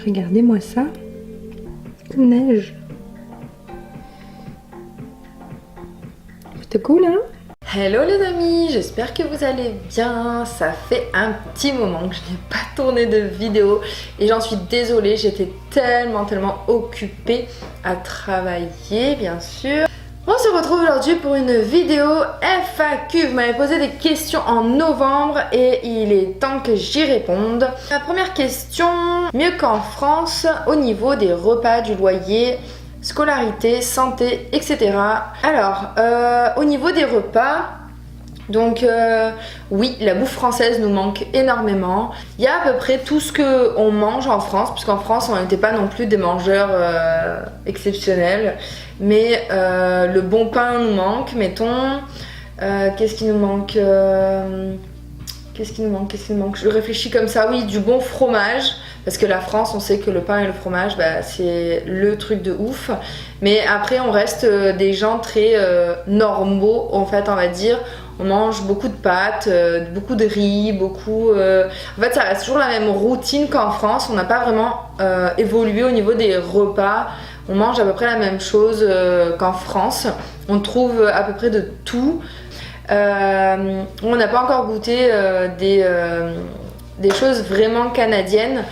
regardez-moi ça. Neige. C'est cool, hein? Hello les amis, j'espère que vous allez bien. Ça fait un petit moment que je n'ai pas tourné de vidéo et j'en suis désolée, j'étais tellement occupée à travailler bien sûr. On se retrouve aujourd'hui pour une vidéo FAQ. Vous m'avez posé des questions en novembre et il est temps que j'y réponde. La première question, mieux qu'en France au niveau des repas, du loyer, scolarité, santé, etc. Alors, au niveau des repas, donc oui, la bouffe française nous manque énormément. Il y a à peu près tout ce qu'on mange en France, puisqu'en France on n'était pas non plus des mangeurs exceptionnels. Mais le bon pain nous manque, mettons. Qu'est-ce qui nous manque? Qu'est-ce qui nous manque? Je réfléchis comme ça, oui, du bon fromage. Parce que la France, on sait que le pain et le fromage, bah, c'est le truc de ouf. Mais après, on reste des gens très normaux, en fait, on va dire. On mange beaucoup de pâtes, beaucoup de riz, beaucoup... En fait, ça reste toujours la même routine qu'en France. On n'a pas vraiment évolué au niveau des repas. On mange à peu près la même chose qu'en France. On trouve à peu près de tout. On n'a pas encore goûté des choses vraiment canadiennes.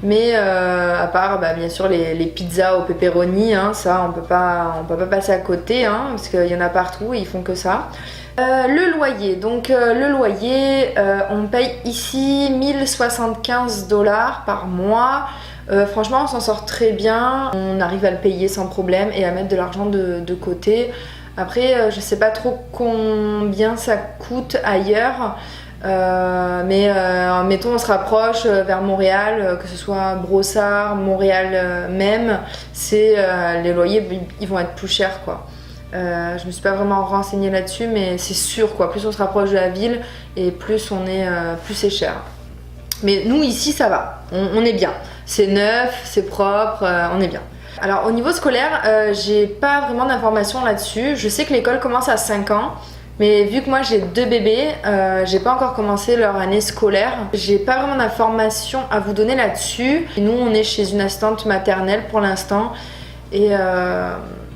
Mais à part bien sûr les pizzas au pepperoni, hein, ça on peut pas passer à côté, hein, parce qu'il y en a partout et ils font que ça. Le loyer, donc le loyer, on paye ici 1075 $ par mois. Franchement on s'en sort très bien, on arrive à le payer sans problème et à mettre de l'argent de côté. Après je sais pas trop combien ça coûte ailleurs. Mettons on se rapproche vers Montréal, que ce soit Brossard, Montréal même, les loyers ils vont être plus chers quoi. Je me suis pas vraiment renseignée là-dessus, mais c'est sûr quoi, plus on se rapproche de la ville et plus plus c'est cher. Mais nous ici ça va, on est bien, c'est neuf, c'est propre, on est bien. Alors au niveau scolaire, j'ai pas vraiment d'informations là-dessus. Je sais que l'école commence à 5 ans. Mais vu que moi j'ai 2 bébés, j'ai pas encore commencé leur année scolaire. J'ai pas vraiment d'informations à vous donner là-dessus. Nous on est chez une assistante maternelle pour l'instant. Et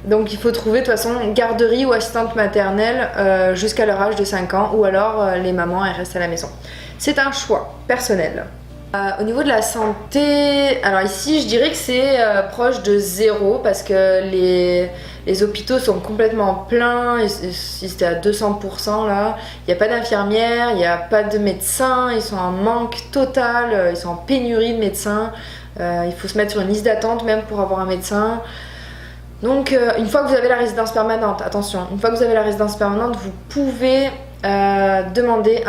donc il faut trouver de toute façon garderie ou assistante maternelle jusqu'à leur âge de 5 ans. Ou alors les mamans elles restent à la maison. C'est un choix personnel. Au niveau de la santé, alors ici je dirais que c'est proche de 0 parce que les hôpitaux sont complètement pleins, ils étaient à 200% là, il n'y a pas d'infirmières, il n'y a pas de médecins, ils sont en manque total, ils sont en pénurie de médecins, il faut se mettre sur une liste d'attente même pour avoir un médecin. Donc une fois que vous avez la résidence permanente, attention, une fois que vous avez la résidence permanente, vous pouvez demander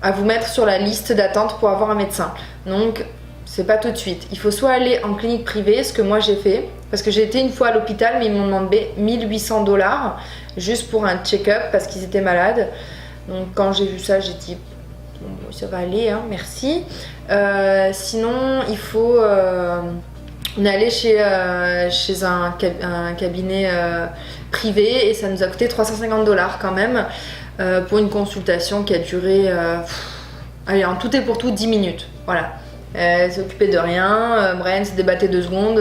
à vous mettre sur la liste d'attente pour avoir un médecin. Donc c'est pas tout de suite. Il faut soit aller en clinique privée, ce que moi j'ai fait, parce que j'ai été une fois à l'hôpital, mais ils m'ont demandé 1800 $ juste pour un check-up parce qu'ils étaient malades. Donc quand j'ai vu ça, j'ai dit bon, ça va aller, hein, merci. Sinon, il faut on est allé chez un cabinet privé et ça nous a coûté 350 $ quand même. Pour une consultation qui a duré allez, en tout et pour tout 10 minutes. Voilà. Elle s'est occupée de rien, Brian s'est débatté 2 secondes.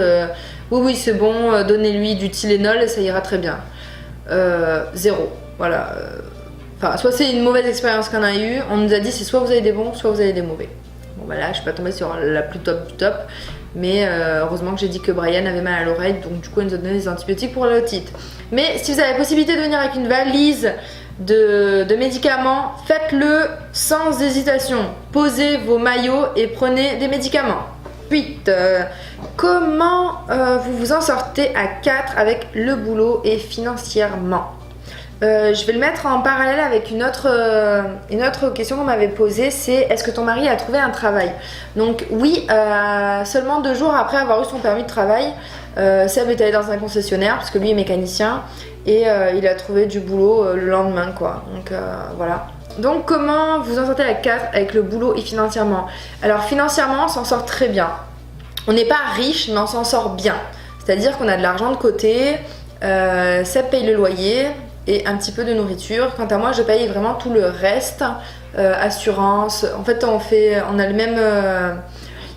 Oui, c'est bon, donnez-lui du Tylenol et ça ira très bien. 0. Voilà. Enfin, soit c'est une mauvaise expérience qu'on a eue, on nous a dit c'est soit vous avez des bons, soit vous avez des mauvais. Bon, bah là, je suis pas tombée sur la plus top du top. Mais heureusement que j'ai dit que Brian avait mal à l'oreille, donc du coup, elle nous a donné des antibiotiques pour l'otite. Mais si vous avez la possibilité de venir avec une valise de médicaments, faites-le sans hésitation. Posez vos maillots et prenez des médicaments. Ensuite, comment vous vous en sortez à 4 avec le boulot et financièrement? Je vais le mettre en parallèle avec une autre question qu'on m'avait posée, c'est est-ce que ton mari a trouvé un travail? Donc oui, seulement 2 jours après avoir eu son permis de travail, Seb est allé dans un concessionnaire parce que lui est mécanicien et il a trouvé du boulot le lendemain quoi. Donc voilà. Donc comment vous en sortez à 4 avec le boulot et financièrement? Alors financièrement on s'en sort très bien. On n'est pas riche mais on s'en sort bien. C'est-à-dire qu'on a de l'argent de côté, Seb paye le loyer et un petit peu de nourriture. Quant à moi je paye vraiment tout le reste, assurance. En fait on a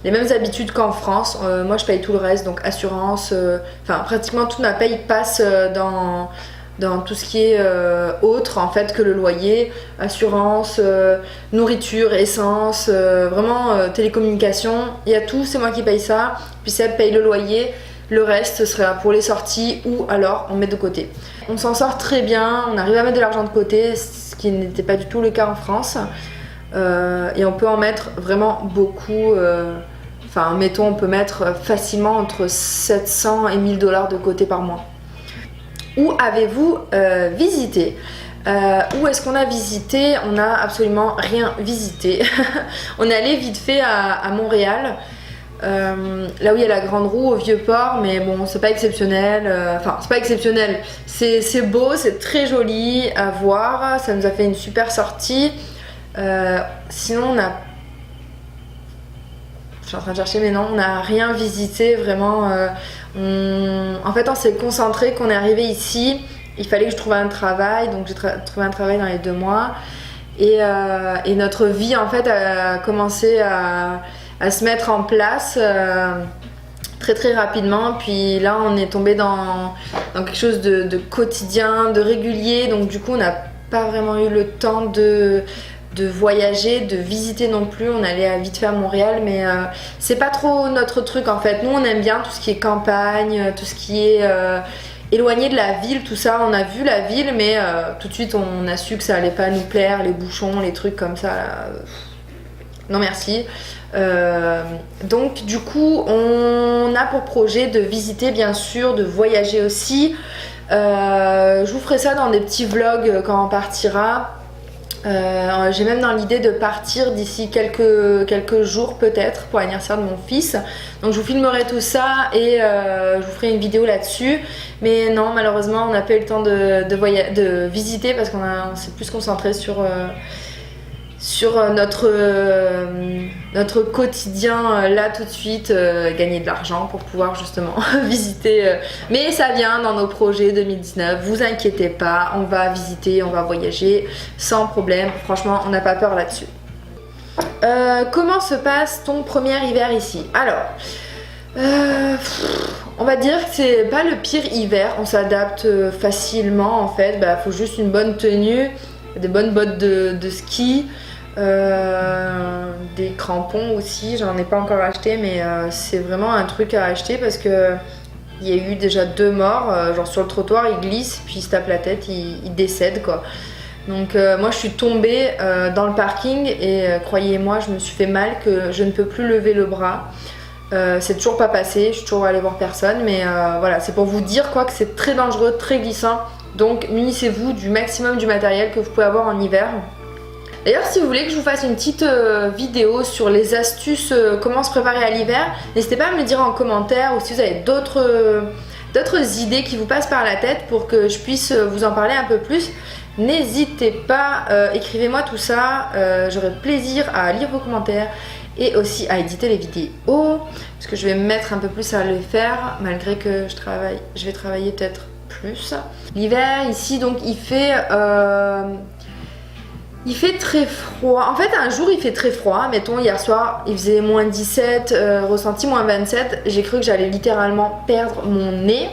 les mêmes habitudes qu'en France. Moi je paye tout le reste, donc assurance, enfin pratiquement toute ma paye passe dans tout ce qui est autre en fait que le loyer, assurance, nourriture, essence, vraiment télécommunications, il y a tout, c'est moi qui paye ça, puis Seb paye le loyer, le reste ce sera pour les sorties ou alors on met de côté. On s'en sort très bien, on arrive à mettre de l'argent de côté, ce qui n'était pas du tout le cas en France, et on peut en mettre vraiment beaucoup, enfin mettons on peut mettre facilement entre 700 et 1000 $ de côté par mois. Où avez-vous visité? Où est-ce qu'on a visité? On n'a absolument rien visité. On est allé vite fait à Montréal, là où il y a la Grande Roue au Vieux-Port, mais bon, c'est pas exceptionnel. Enfin, c'est pas exceptionnel. C'est beau, c'est très joli à voir. Ça nous a fait une super sortie. Sinon, on a... Je suis en train de chercher, mais non, on n'a rien visité vraiment. En fait, on s'est concentré qu'on est arrivé ici. Il fallait que je trouve un travail, donc j'ai trouvé un travail dans les 2 mois. Et notre vie, en fait, a commencé à se mettre en place très très rapidement. Puis là, on est tombé dans quelque chose de quotidien, de régulier. Donc du coup, on n'a pas vraiment eu le temps de voyager, de visiter non plus. On allait vite fait à Montréal, mais c'est pas trop notre truc en fait. Nous on aime bien tout ce qui est campagne, tout ce qui est éloigné de la ville, tout ça. On a vu la ville, mais tout de suite on a su que ça allait pas nous plaire, les bouchons, les trucs comme ça là. Non merci. Donc du coup on a pour projet de visiter bien sûr, de voyager aussi. Je vous ferai ça dans des petits vlogs quand on partira. J'ai même dans l'idée de partir d'ici quelques jours peut-être pour l'anniversaire de mon fils, donc je vous filmerai tout ça et je vous ferai une vidéo là-dessus. Mais non, malheureusement on n'a pas eu le temps de visiter parce qu'on s'est plus concentré sur notre quotidien là tout de suite, gagner de l'argent pour pouvoir justement visiter, mais ça vient dans nos projets 2019, vous inquiétez pas, on va visiter, on va voyager sans problème, franchement on n'a pas peur là-dessus. Comment se passe ton premier hiver ici? Alors on va dire que c'est pas le pire hiver, on s'adapte facilement en fait, faut juste une bonne tenue, des bonnes bottes de ski, des crampons aussi, j'en ai pas encore acheté, mais c'est vraiment un truc à acheter parce que il y a eu déjà 2 morts, genre sur le trottoir il glisse puis il se tape la tête, il décède quoi. Donc moi je suis tombée dans le parking et croyez-moi je me suis fait mal que je ne peux plus lever le bras. C'est toujours pas passé, je suis toujours allée voir personne, mais voilà, c'est pour vous dire quoi que c'est très dangereux, très glissant. Donc munissez-vous du maximum du matériel que vous pouvez avoir en hiver. D'ailleurs si vous voulez que je vous fasse une petite vidéo sur les astuces, comment se préparer à l'hiver, n'hésitez pas à me le dire en commentaire, ou si vous avez d'autres idées qui vous passent par la tête pour que je puisse vous en parler un peu plus. N'hésitez pas, écrivez-moi tout ça, j'aurai plaisir à lire vos commentaires et aussi à éditer les vidéos, parce que je vais me mettre un peu plus à le faire malgré que je vais travailler peut-être plus. L'hiver ici donc il fait très froid. En fait un jour il fait très froid, mettons hier soir il faisait moins 17, ressenti moins 27, j'ai cru que j'allais littéralement perdre mon nez,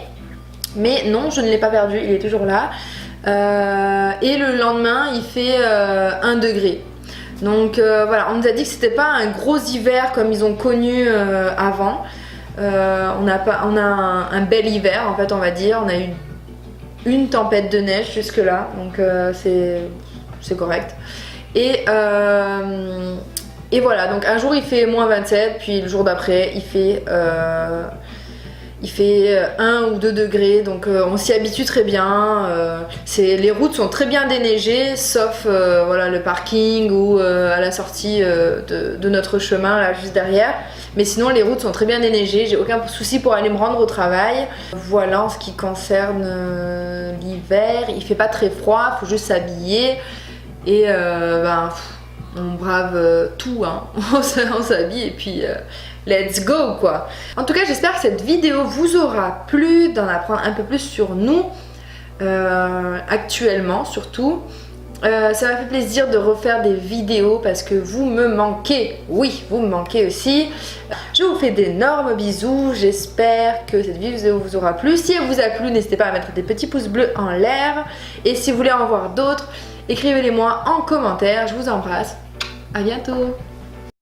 mais non je ne l'ai pas perdu, il est toujours là. Et le lendemain il fait 1 degré. Donc voilà, on nous a dit que c'était pas un gros hiver comme ils ont connu avant. On a un bel hiver en fait on va dire, on a eu une tempête de neige jusque là, donc c'est correct. Et voilà, donc un jour il fait moins 27, puis le jour d'après il fait 1 ou 2 degrés, donc on s'y habitue très bien. Les routes sont très bien déneigées, sauf voilà, le parking ou à la sortie de notre chemin là juste derrière. Mais sinon les routes sont très bien déneigées, j'ai aucun souci pour aller me rendre au travail. Voilà en ce qui concerne l'hiver, il fait pas très froid, faut juste s'habiller et on brave tout, hein. On s'habille et puis let's go quoi. En tout cas j'espère que cette vidéo vous aura plu, d'en apprendre un peu plus sur nous actuellement surtout. Ça m'a fait plaisir de refaire des vidéos parce que vous me manquez. Oui, vous me manquez aussi. Je vous fais d'énormes bisous. J'espère que cette vidéo vous aura plu. Si elle vous a plu, n'hésitez pas à mettre des petits pouces bleus en l'air. Et si vous voulez en voir d'autres, écrivez-les moi en commentaire. Je vous embrasse. À bientôt.